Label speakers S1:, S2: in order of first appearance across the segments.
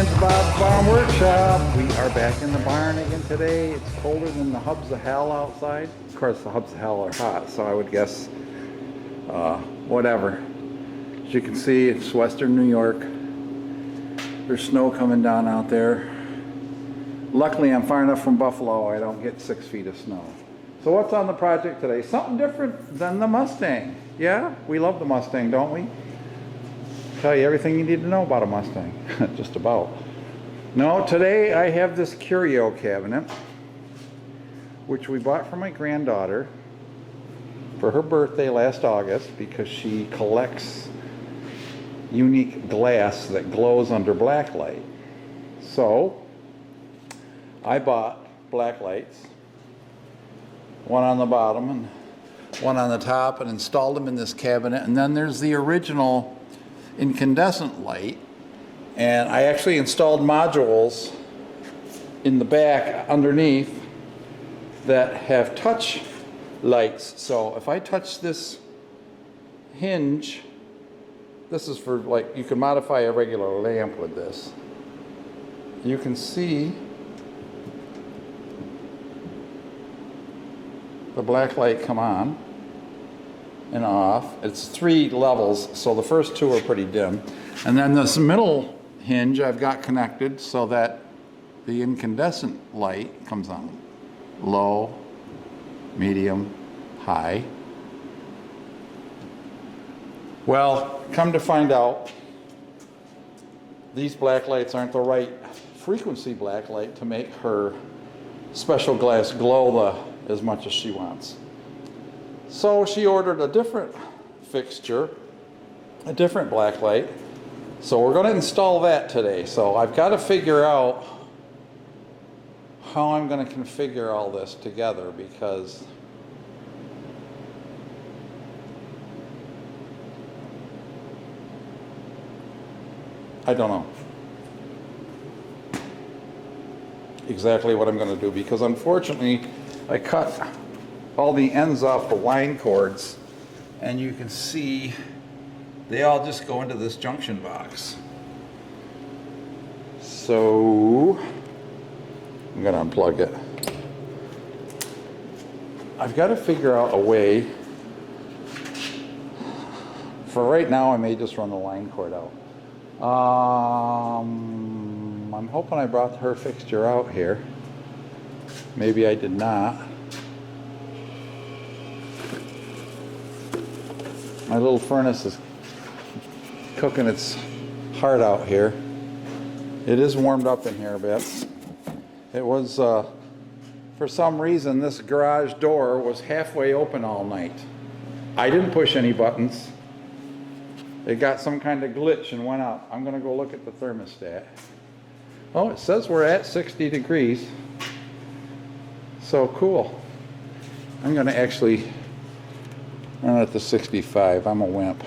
S1: and Bob's Barn Workshop. We are back in the barn again today. It's colder than the hubs of hell outside. Of course, the hubs of hell are hot, so I would guess whatever. As you can see, it's western New York. There's snow coming down out there. Luckily, I'm far enough from Buffalo, I don't get 6 feet of snow. So what's on the project today? Something different than the Mustang. Yeah, we love the Mustang, don't we? Tell you everything you need to know about a Mustang, just about. No, today I have this curio cabinet, which we bought for my granddaughter for her birthday last August because she collects unique glass that glows under black light. So I bought black lights, one on the bottom and one on the top, and installed them in this cabinet. And then there's the original incandescent light, and I actually installed modules in the back underneath that have touch lights. So if I touch this hinge, this is for, like, you can modify a regular lamp with this. You can see the black light come on and off. It's 3 levels, so the first 2 are pretty dim. And then this middle hinge I've got connected so that the incandescent light comes on. Low, medium, high. Well, come to find out, these black lights aren't the right frequency black light to make her special glass glow as much as she wants. So she ordered a different fixture, a different black light. So we're going to install that today. So I've got to figure out how I'm going to configure all this together, because I don't know exactly what I'm going to do, because unfortunately I cut all the ends off the line cords, and you can see they all just go into this junction box. So I'm going to unplug it. I've got to figure out a way. For right now, I may just run the line cord out. I'm hoping I brought her fixture out here. Maybe I did not. My little furnace is cooking its heart out here. It is warmed up in here a bit. It was, for some reason, this garage door was halfway open all night. I didn't push any buttons. It got some kind of glitch and went out. I'm going to go look at the thermostat. Oh, it says we're at 60 degrees. So cool. I'm going to actually run it to 65. I'm a wimp.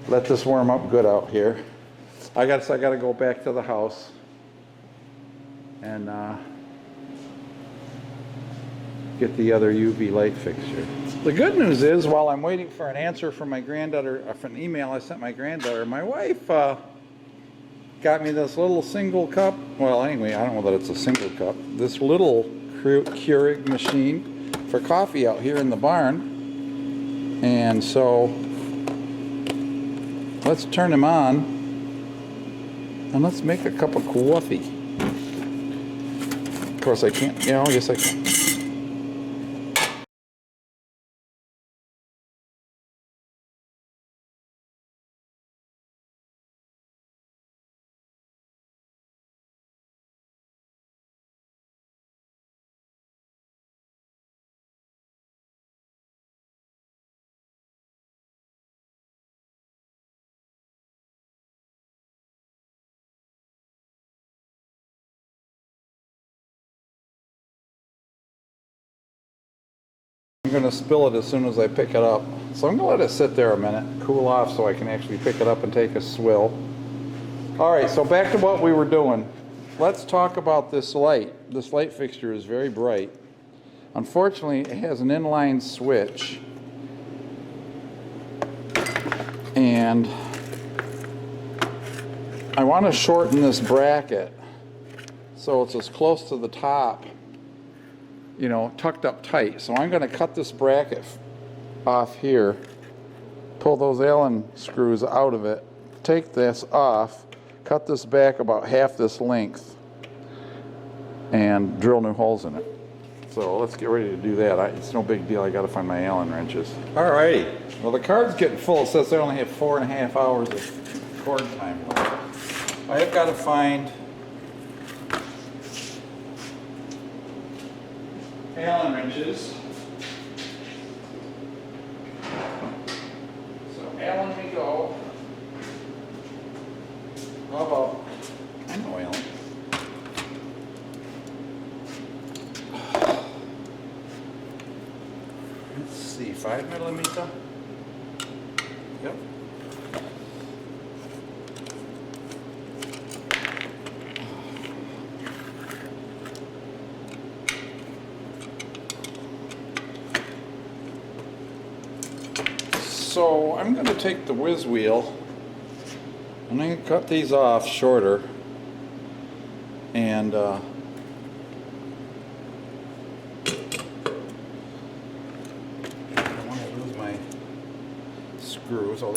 S1: Let this warm up good out here. I got to go back to the house and get the other UV light fixture. The good news is, while I'm waiting for an answer from my granddaughter, from an email I sent my granddaughter, my wife got me this little single cup. Well, anyway, I don't know that it's a single cup. This little Keurig machine for coffee out here in the barn. And so let's turn them on and let's make a cup of coffee. Of course I can't, yes I can. I'm going to spill it as soon as I pick it up. So I'm going to let it sit there a minute, cool off, so I can actually pick it up and take a swill. All right, so back to what we were doing. Let's talk about this light. This light fixture is very bright. Unfortunately, it has an inline switch. And I want to shorten this bracket so it's as close to the top, you know, tucked up tight. So I'm going to cut this bracket off here, pull those Allen screws out of it, take this off, cut this back about half this length, and drill new holes in it. So let's get ready to do that. It's no big deal. I got to find my Allen wrenches. Alrighty. Well, the card's getting full. It says I only have 4.5 hours of cord time left. I have got to find Allen wrenches. So Allen we go. How about, I know Allen. Let's see, 5mm. Yep. So I'm going to take the whiz wheel and I'm going to cut these off shorter, and I don't want to lose my screws. Oh,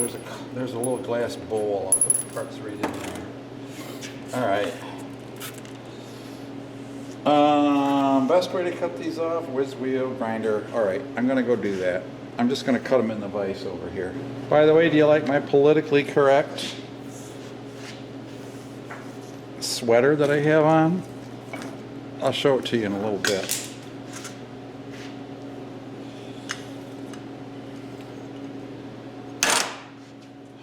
S1: there's a little glass bowl. I'll put the parts right in there. All right. Best way to cut these off: whiz wheel, grinder. All right, I'm going to go do that. I'm just going to cut them in the vise over here. By the way, do you like my politically correct sweater that I have on? I'll show it to you in a little bit.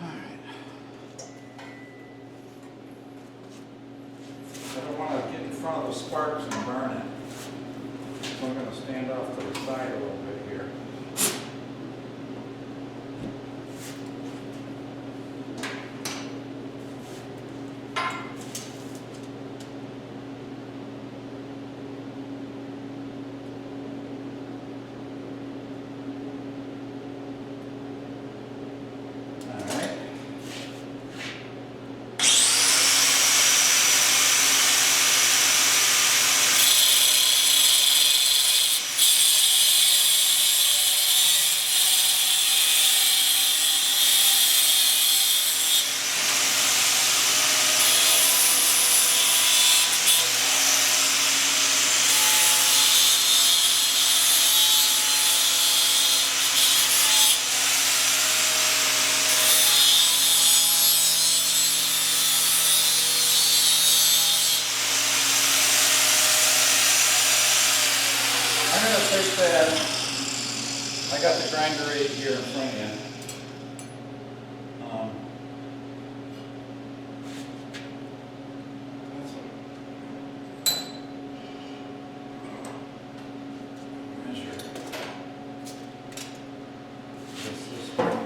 S1: All right. I don't want to get in front of the sparks and burn it. So I'm going to stand off to the side a little bit here. Take that. I got the grinder right here in front of you. Measure this one.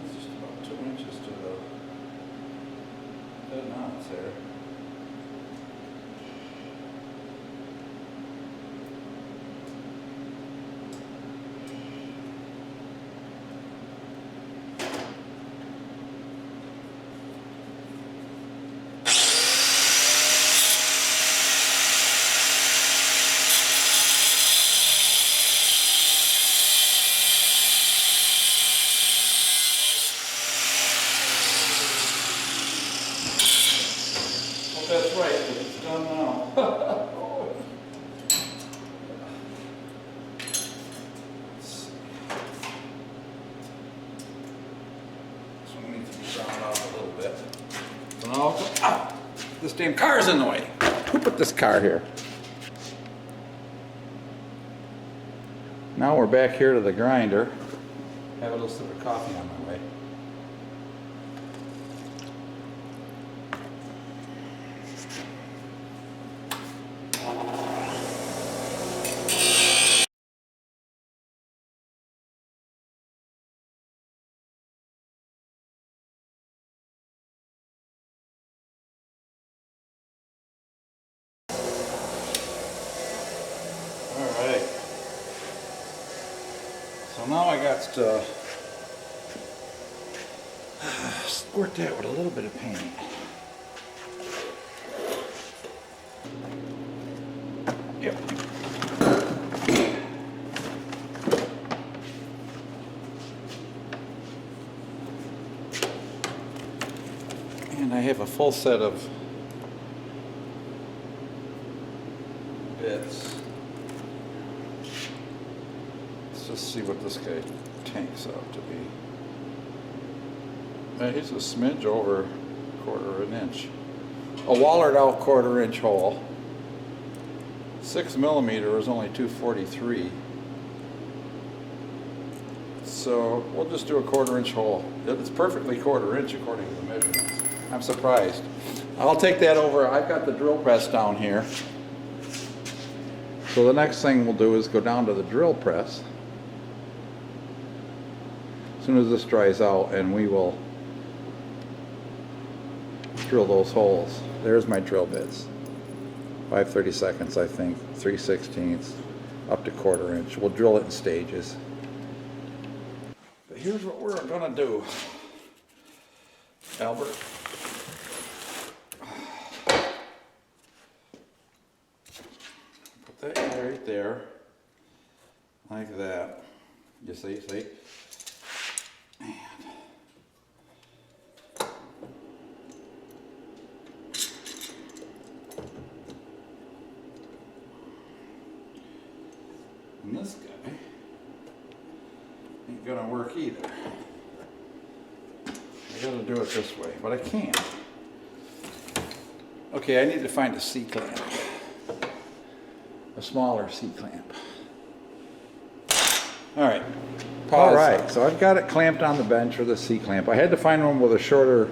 S1: It's just about 2 inches to the dead knots there. That's right, but it's done now. This one needs to be ground off a little bit. So now I'll go, this damn car's in the way. Who put this car here? Now we're back here to the grinder. Have a little sip of coffee on my way. So now I got to squirt that with a little bit of paint. Yep. And I have a full set of bits. Let's just see what this guy tanks out to be. He's a smidge over 1/4 inch. A wallered out 1/4 inch hole. 6 millimeter is only 243. So we'll just do a 1/4 inch hole. It's perfectly 1/4 inch according to the measurements. I'm surprised. I'll take that over. I've got the drill press down here. So the next thing we'll do is go down to the drill press as soon as this dries out, and we will drill those holes. There's my drill bits. 5/32, I think, 3/16, up to 1/4 inch. We'll drill it in stages. But here's what we're gonna do, Albert. Put that right there, like that. You see? And this guy ain't gonna work either. I gotta do it this way, but I can't. Okay, I need to find a C-clamp. A smaller C-clamp. Alright, pause. Alright, so I've got it clamped on the bench with a C-clamp. I had to find one with a shorter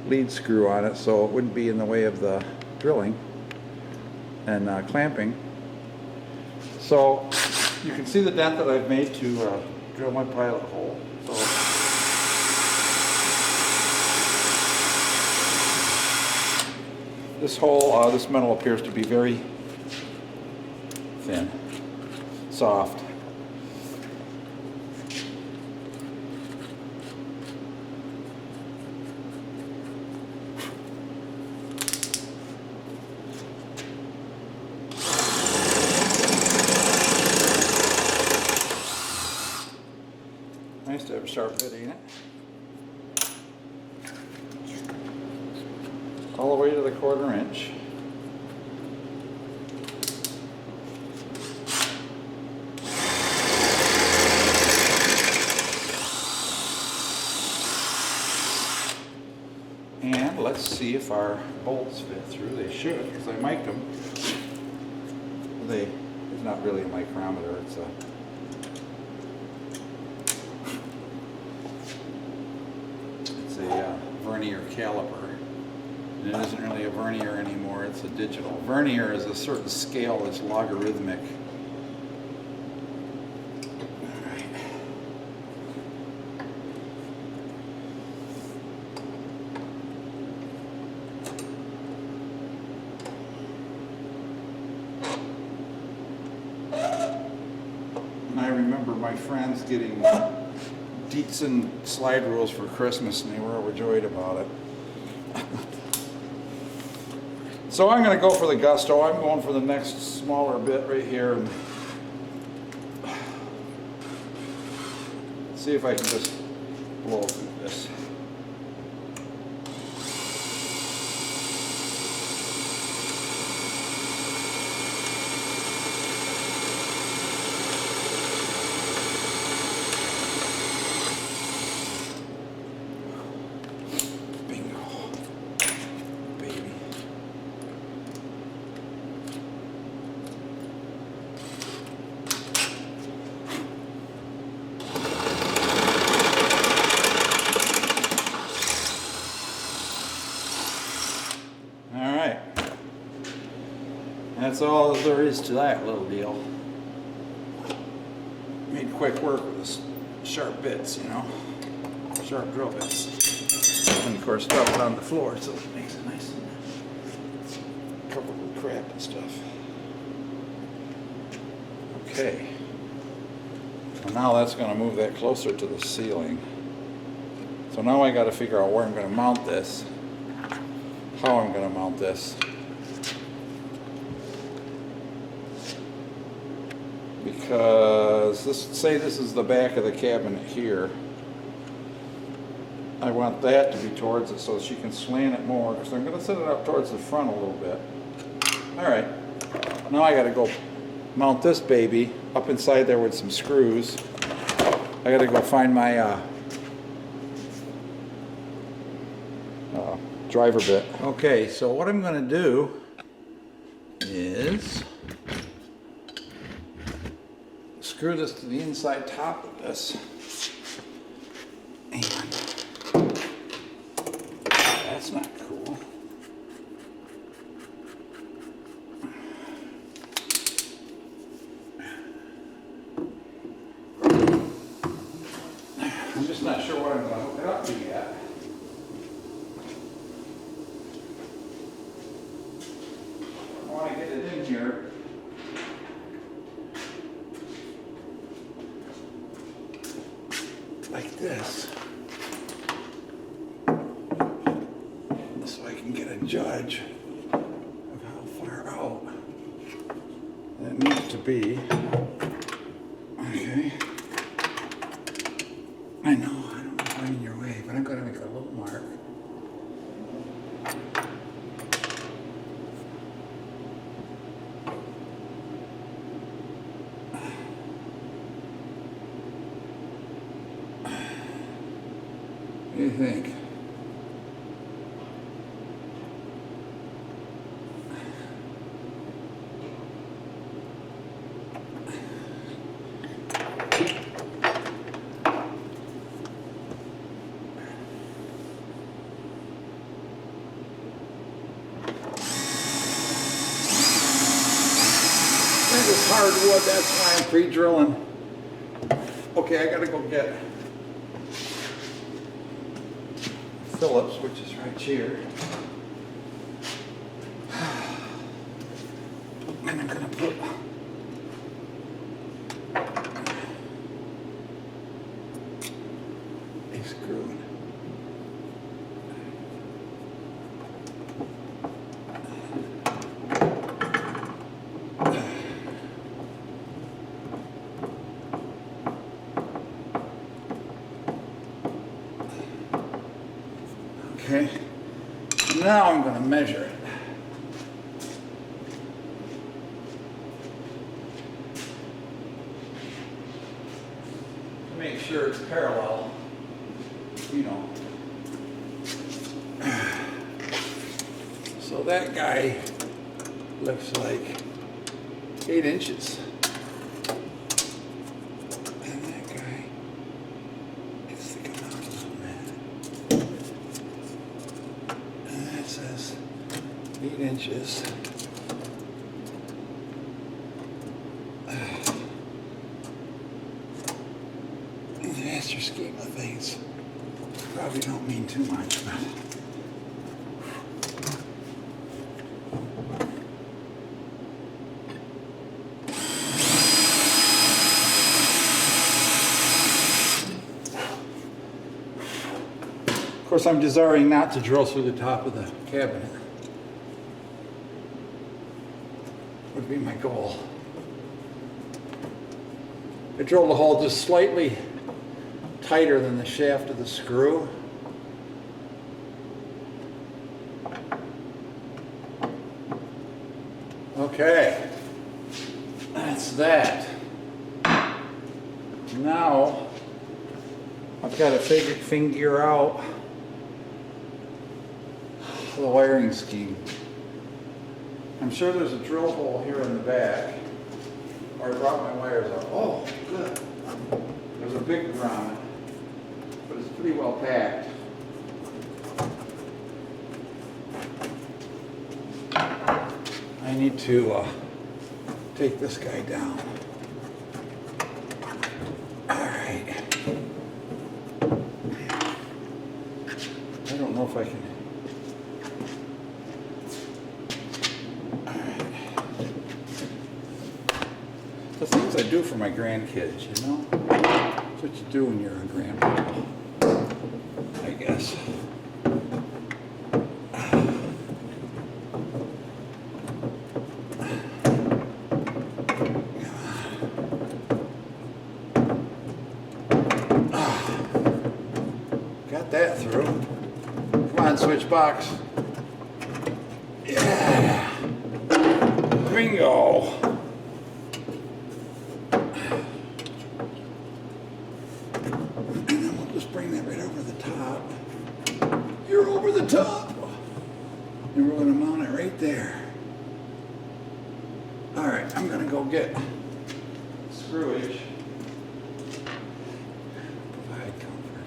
S1: lead screw on it so it wouldn't be in the way of the drilling and clamping. So you can see the dent that I've made to drill my pilot hole. So this hole, this metal appears to be very thin, soft. Nice to have a sharp bit, ain't it? All the way to the 1/4 inch. And let's see if our bolts fit through. They should, because I mic'd them. It's not really a micrometer, it's a vernier caliper. It isn't really a vernier anymore, it's a digital. Vernier is a certain scale that's logarithmic. Alright. And I remember my friends getting Dietzen slide rules for Christmas, and they were overjoyed about it. So I'm going to go for the Gusto. I'm going for the next smaller bit right here, and see if I can just blow through this. That's all there is to that little deal. Made quick work with this sharp bits, you know, sharp drill bits. And of course drop it on the floor so it makes it nice and covered with crap and stuff. Okay. So now that's going to move that closer to the ceiling. So So now I got to figure out where I'm going to mount this, how I'm going to mount this. Because say this is the back of the cabinet here. I want that to be towards it so she can slant it more, because I'm going to set it up towards the front a little bit. Alright, now I got to go mount this baby up inside there with some screws. I got to go find my driver bit. Okay, so what I'm going to do is screw this to the inside top of this, and that's not cool. I'm just not sure what I'm going to hook it up to yet. I want to get it in here. Like this, so I can get a judge of how far out that needs to be. Okay. I know, I don't know if I'm in your way, but I'm going to make a little mark. What do you think? That is hardwood, that's why I'm pre-drilling. Okay, I gotta go get Phillips, which is right here. And I'm gonna put a screw in. Okay, now I'm going to measure it. To make sure it's parallel, you know. So that guy looks like 8 inches. And that guy is sticking out a little bit. And that says 8 inches. In the extra scheme of things, probably don't mean too much, but of course, I'm desiring not to drill through the top of the cabinet. Would be my goal. I drilled the hole just slightly tighter than the shaft of the screw. Okay, that's that. Now I've got to figure out the wiring scheme. I'm sure there's a drill hole here in the back, or I brought my wires up. Oh, good. There's a big grommet, but it's pretty well packed. I need to take this guy down. All right. I don't know if I can. The things I do for my grandkids, you know? That's what you do when you're a grandpa. Like guess. Got that through. Come on, switch box. Yeah. Bingo. And then we'll just bring that right over the top. You're over the top. And we're going to mount it right there. All right, I'm going to go get screwage. Provide comfort.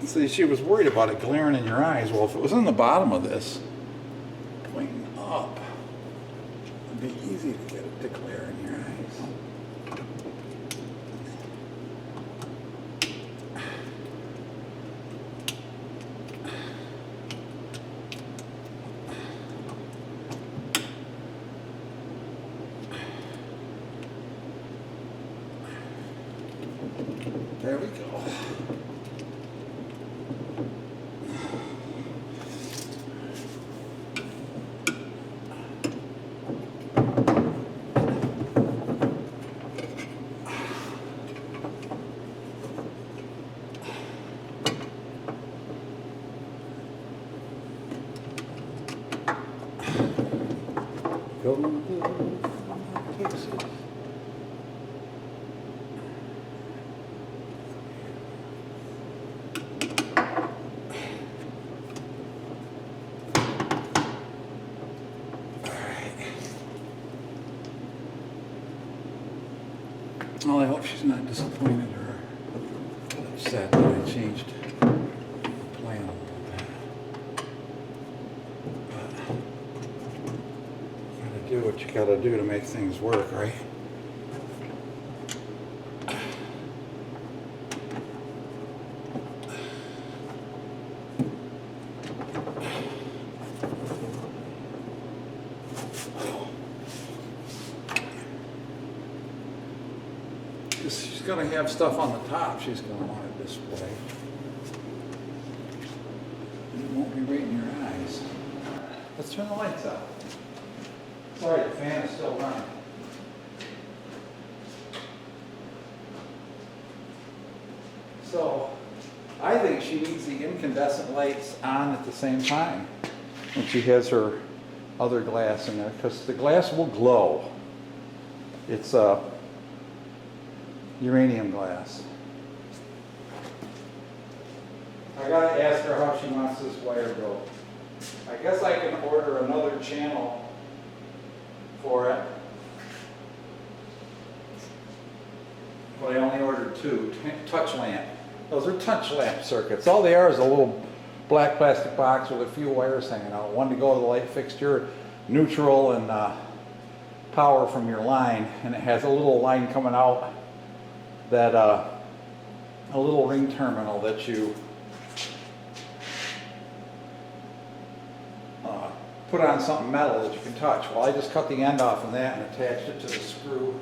S1: See, she was worried about it glaring in your eyes. Well, if it was in the bottom of this, pointing up, it'd be easy to get it to glare in your eyes. There we go. Well, I hope she's not disappointed or upset that I changed the plan a little bit. But you gotta do what you gotta do to make things work, right? She's going to have stuff on the top she's going to want to display. And it won't be right in your eyes. Let's turn the lights out. Sorry, the fan is still running. So, I think she needs the incandescent lights on at the same time when she has her other glass in there, because the glass will glow. It's uranium glass. I gotta ask her how she wants this wire go. I guess I can order another channel for it. But I only ordered two. Touch lamp. Those are touch lamp circuits. All they are is a little black plastic box with a few wires hanging out. One to go to the light fixture, neutral, and power from your line. And it has a little line coming out that a little ring terminal that you put on something metal that you can touch. Well, I just cut the end off of that and attached it to the screw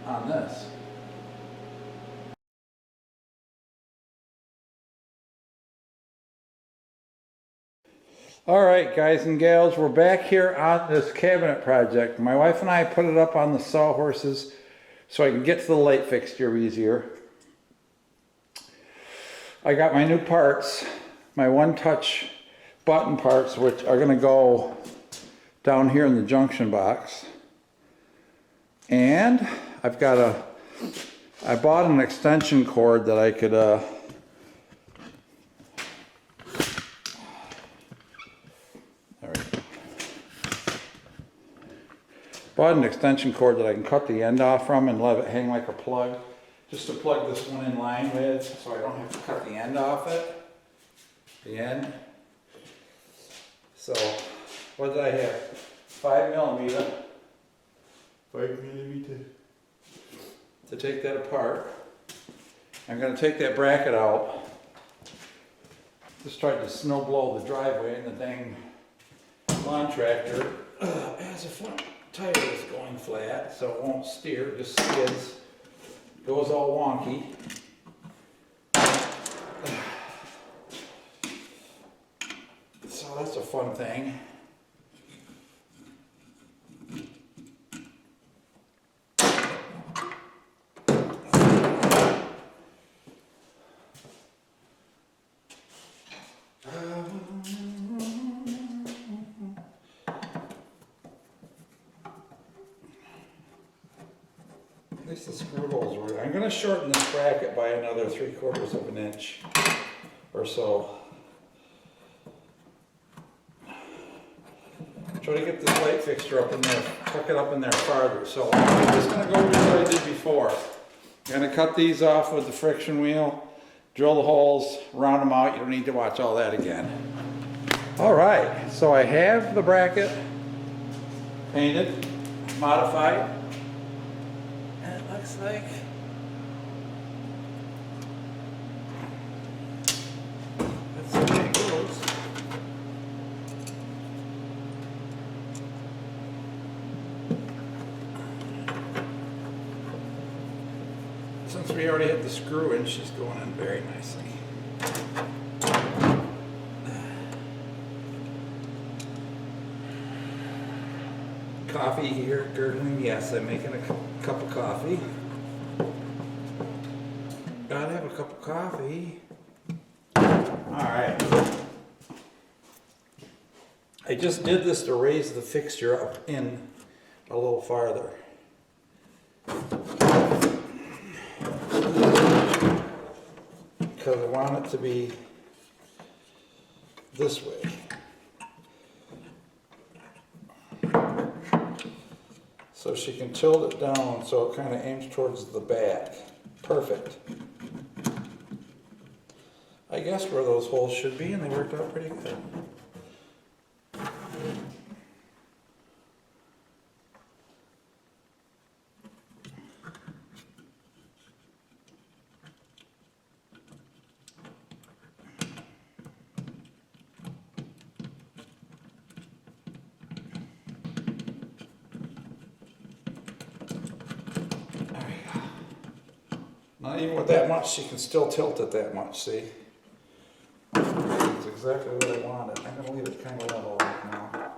S1: on this. All right, guys and gals, we're back here on this cabinet project. My wife and I put it up on the sawhorses so I can get to the light fixture easier. I got my new parts, my one-touch button parts, which are going to go down here in the junction box. And I bought an extension cord that I could there we go. Bought an extension cord that I can cut the end off from and let it hang like a plug, just to plug this one in line with, so I don't have to cut the end off it. The end. So, what did I have? 5 millimeter. 5 millimeter. To take that apart. I'm going to take that bracket out. Just tried to snow blow the driveway and the dang contractor has a front tire that's going flat, so it won't steer, it just skids, goes all wonky. So that's a fun thing. At least the screw holes were. I'm going to shorten this bracket by another 3/4 of an inch or so. Try to get this light fixture up in there, tuck it up in there farther. So I'm just going to go do what I did before. I'm going to cut these off with the friction wheel, drill the holes, round them out. You don't need to watch all that again. All right, so I have the bracket painted, modified. And it looks like that's the way it goes. Since we already had the screw in, she's going in very nicely. Coffee here, gurgling. Yes, I'm making a cup of coffee. Gotta have a cup of coffee. Alright. I just did this to raise the fixture up in a little farther. Because I want it to be this way. So she can tilt it down so it kind of aims towards the back. Perfect. I guess where those holes should be, and they worked out pretty good. Not even with that much, she can still tilt it that much, see? That's exactly what I wanted. I'm going to leave it kind of level right now.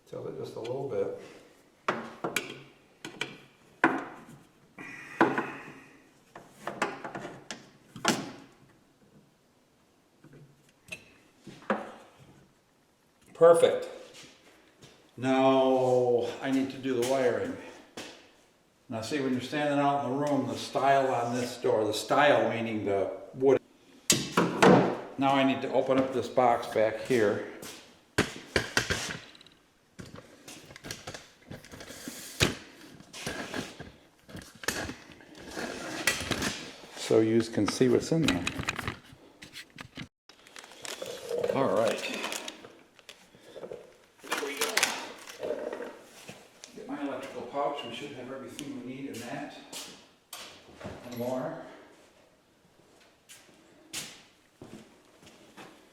S1: Tilt it just a little bit. Perfect. Now I need to do the wiring. Now see, when you're standing out in the room, the stile on this door, the stile meaning the wood. Now I need to open up this box back here. So you can see what's in there. All right. Pouch, we should have everything we need in that and more.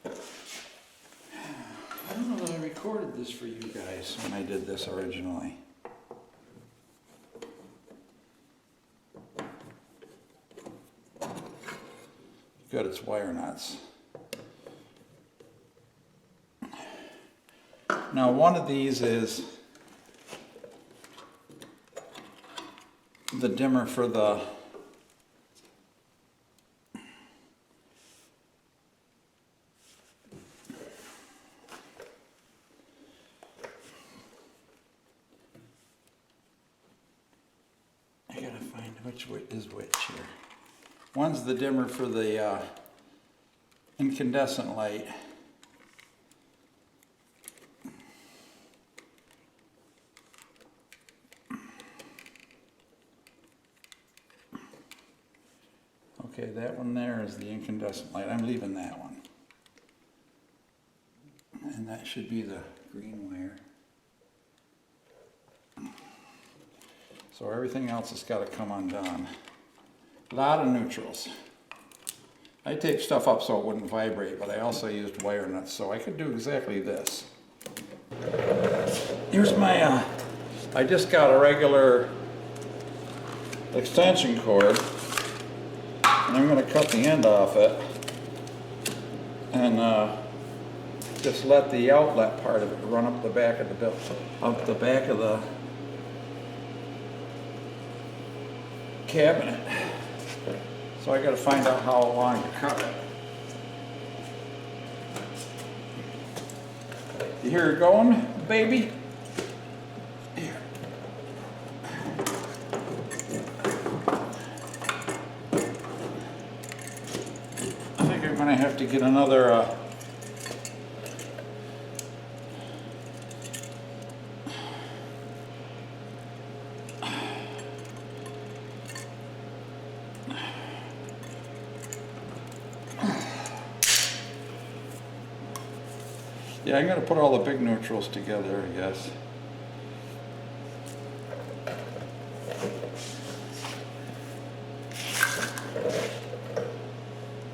S1: I don't know that I recorded this for you guys when I did this originally. Got its wire nuts. Now one of these is the dimmer for the I gotta find which is which here. One's the dimmer for the incandescent light. Okay, that one there is the incandescent light. I'm leaving that one. And that should be the green wire. So everything else has got to come undone. A lot of neutrals. I take stuff up so it wouldn't vibrate, but I also used wire nuts, so I could do exactly this. Here's my, I just got a regular extension cord, and I'm going to cut the end off it, and just let the outlet part of it run up the back of the bill, up the back of the cabinet. So I got to find out how long to cut it. You hear it going, baby? Here. I think I'm going to have to get another yeah, I'm going to put all the big neutrals together, I guess.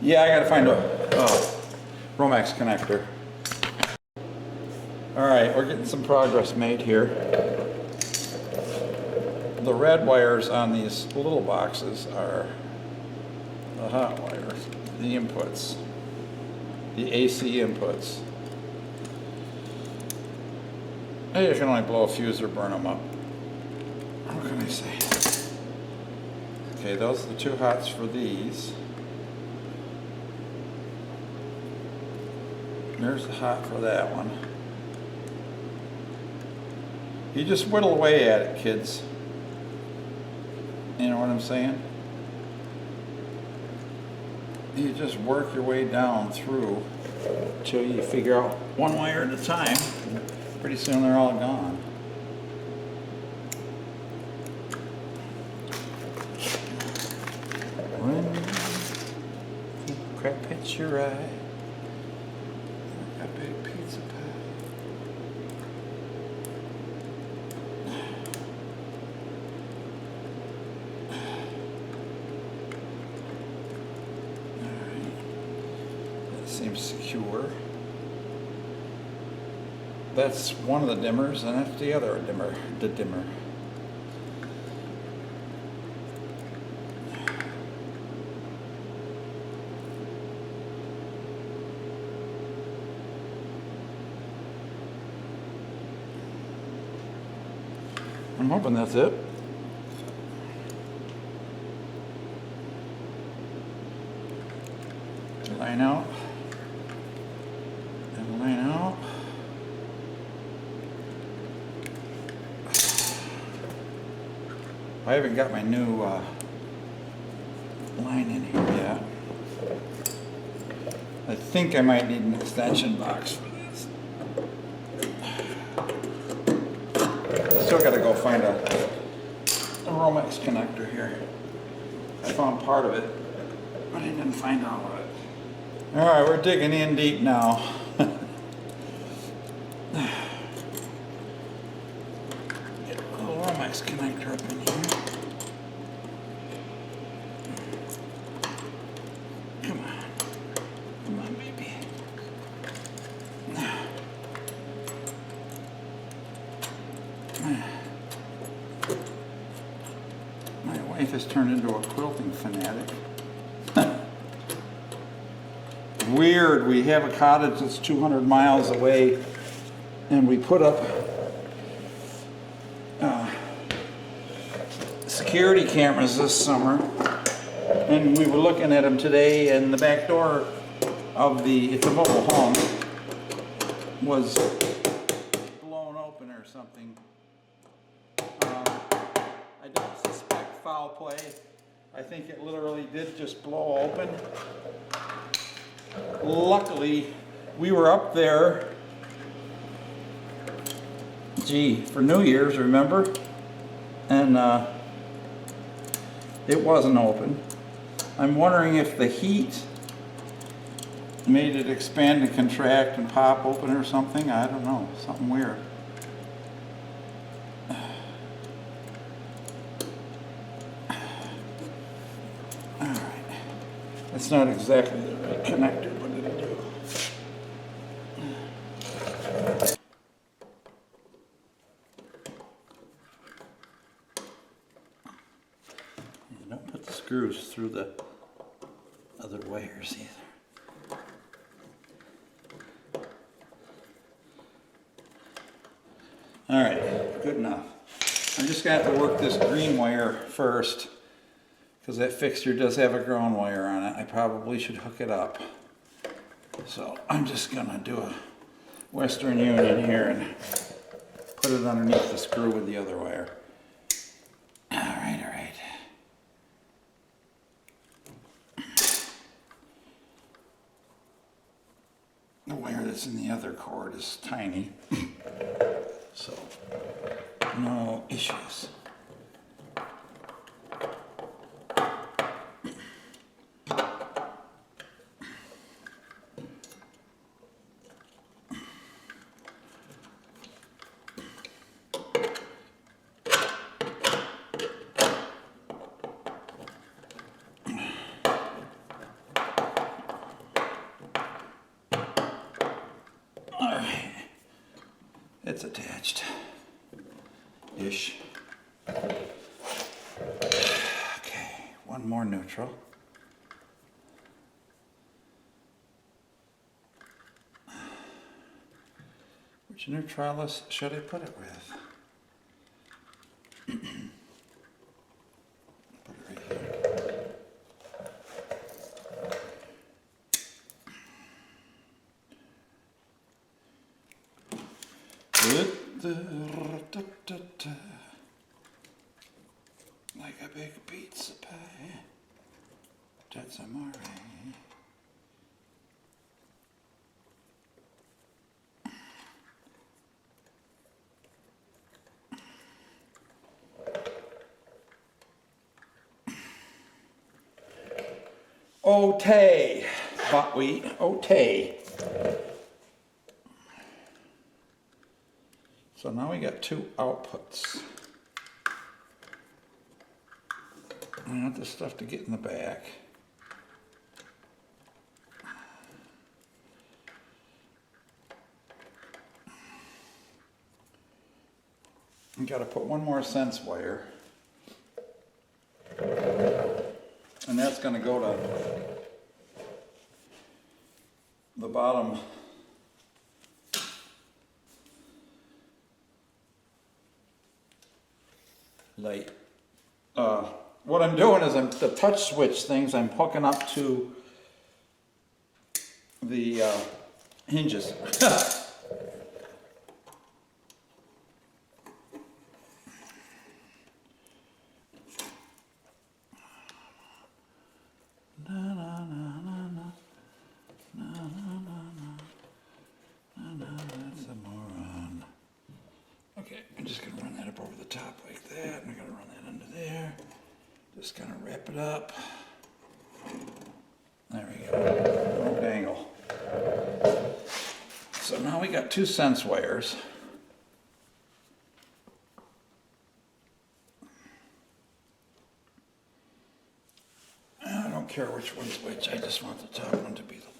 S1: Yeah, I got to find a Romex connector. All right, we're getting some progress made here. The red wires on these little boxes are the hot wires, the inputs, the AC inputs. You can only blow a fuse or burn them up. What can I say? Okay, those are the two hots for these. There's the hot for that one. You just whittle away at it, kids. You know what I'm saying? You just work your way down through till you figure out one wire at a time. Pretty soon they're all gone. When crap hits your eye, a big pizza pie. Alright. That seems secure. That's one of the dimmers, and that's the other dimmer, the dimmer. I'm hoping that's it. Line out. And line out. I haven't got my new line in here yet. I think I might need an extension box for this. Still got to go find a Romex connector here. I found part of it, but I didn't find all of it. All right, we're digging in deep now. Get a little Romex connector up in here. My wife has turned into a quilting fanatic. Weird, we have a cottage that's 200 miles away, and we put up security cameras this summer, and we were looking at them today, and the back door of it's a mobile home, was blown open or something. I don't suspect foul play. I think it literally did just blow open. Luckily, we were up there, for New Year's, remember? And it wasn't open. I'm wondering if the heat made it expand and contract and pop open or something. I don't know, something weird. It's not exactly the right connector, but it'll do. You don't put the screws through the other wires either. All right, good enough. I'm just gonna have to work this green wire first because that fixture does have a ground wire on it. I probably should hook it up. So I'm just gonna do a Western Union here and put it underneath the screw with the other wire. All right, all right. The wire that's in the other cord is tiny, so no issues. It's attached-ish. Okay, one more neutral. Which neutralis should I put it with? Put it right here. Like a big pizza pie. That's amore. Ote, buckwheat, ote. So now we got two outputs. I want this stuff to get in the back. You got to put one more sense wire. And that's going to go to the bottom light. What I'm doing is the touch switch things I'm hooking up to the hinges. That's a moron. Okay, I'm just gonna run that up over the top like that, and I'm gonna run that under there. Just kind of wrap it up. There we go. No dangle. So now we got two sense wires. I don't care which one's which. I just want the top one to be the one.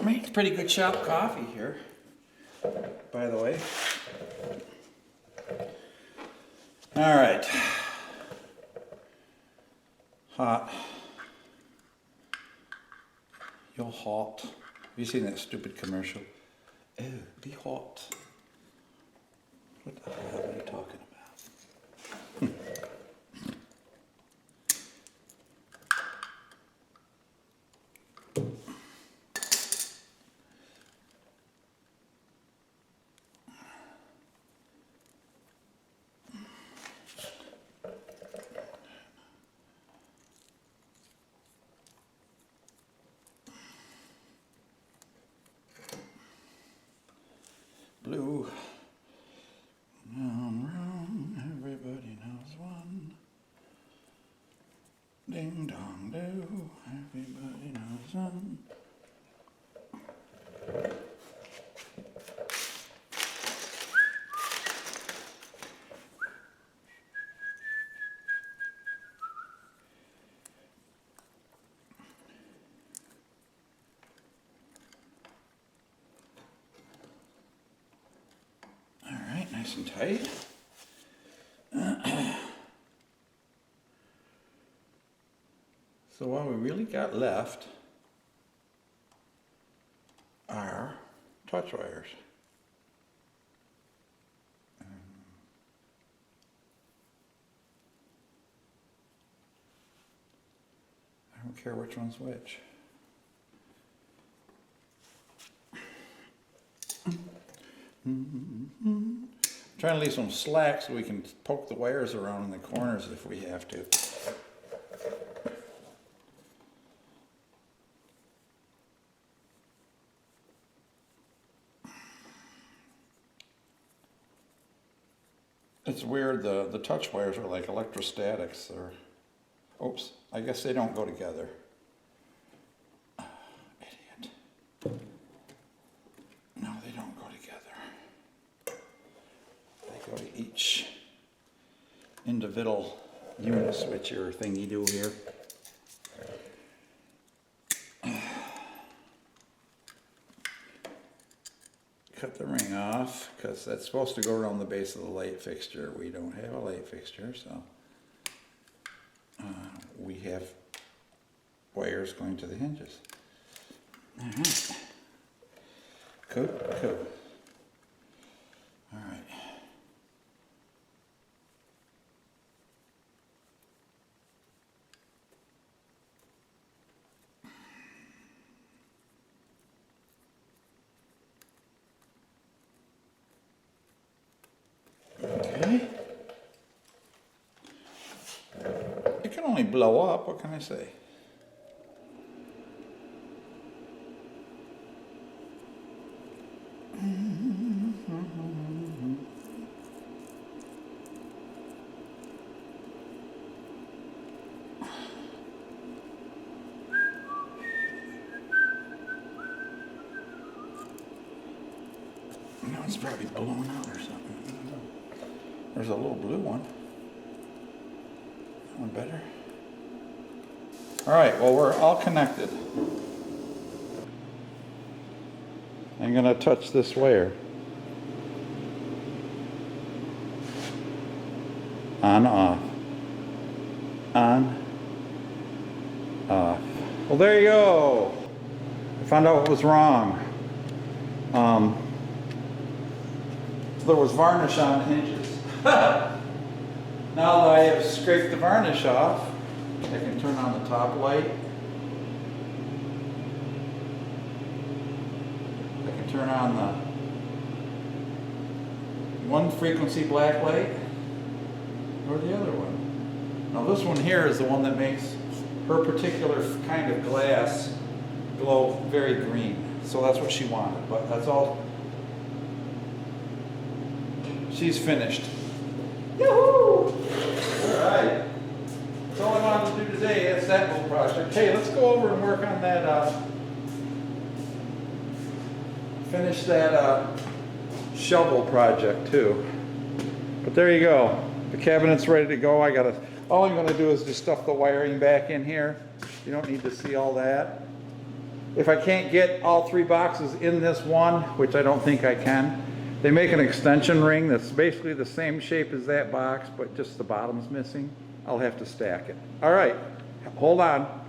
S1: Makes pretty good shop coffee here, by the way. All right. Hot. You're hot. Have you seen that stupid commercial? Oh, be hot. What the hell are you talking about? Blue. Round, everybody knows one. Ding dong do, everybody knows one. and tight. So what we really got left are touch wires. I don't care which one's which. I'm trying to leave some slack so we can poke the wires around in the corners if we have to. It's weird, the touch wires are like electrostatics. Oops, I guess they don't go together. Idiot. No, they don't go together. They go to each individual uniswitcher thingy do here. Cut the ring off because that's supposed to go around the base of the light fixture. We don't have a light fixture, so we have wires going to the hinges. All right. Cool. All right. Okay. It can only blow up, what can I say? No, it's probably blown out or something. There's a little blue one. That one better. All right, well, we're all connected. I'm gonna touch this wire. On, off. On, off. Well, there you go. I found out what was wrong. There was varnish on the hinges. Now that I have scraped the varnish off, I can turn on the top light. I can turn on the one frequency black light or the other one. Now this one here is the one that makes her particular kind of glass glow very green. So that's what she wanted, but that's all. She's finished. Yoo-hoo! Alright. That's all I wanted to do today. That's that little project. Hey, let's go over and work on that, finish that shovel project too. But there you go. The cabinet's ready to go. All I'm gonna do is just stuff the wiring back in here. You don't need to see all that. If I can't get all 3 boxes in this one, which I don't think I can, they make an extension ring that's basically the same shape as that box, but just the bottom's missing. I'll have to stack it. All right, hold on.